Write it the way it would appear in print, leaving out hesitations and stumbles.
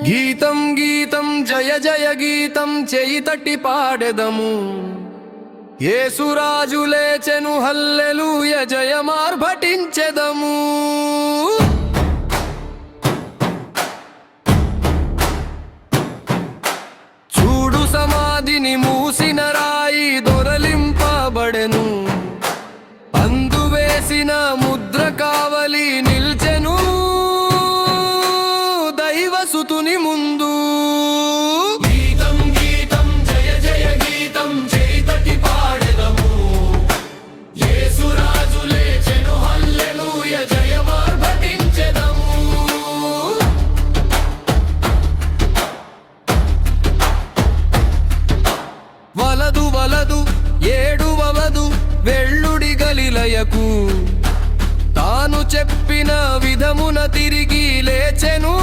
గీతం గీతం జయ జయ గీతం చేయి తట్టి పాడెదము యేసురాజు లేచెను హల్లెలూయ జయమార్భటించెదము చూడు సమాధిని మూసిన రాయి దొరలింపబడెను అందువేసిన ముద్ర కావలి నిల్చెను దైవసుతుని ముందు గీతం గీతం జయ జయ గీతం చేయి తట్టి పాడెదము యేసురాజు లేచెను హల్లెలూయ జయమార్భటించెదము వలదు వలదు ఏడువవదు వెళ్ళుడి గలిలయకు తాను చెప్పిన విధమున తిరిగి లేచెను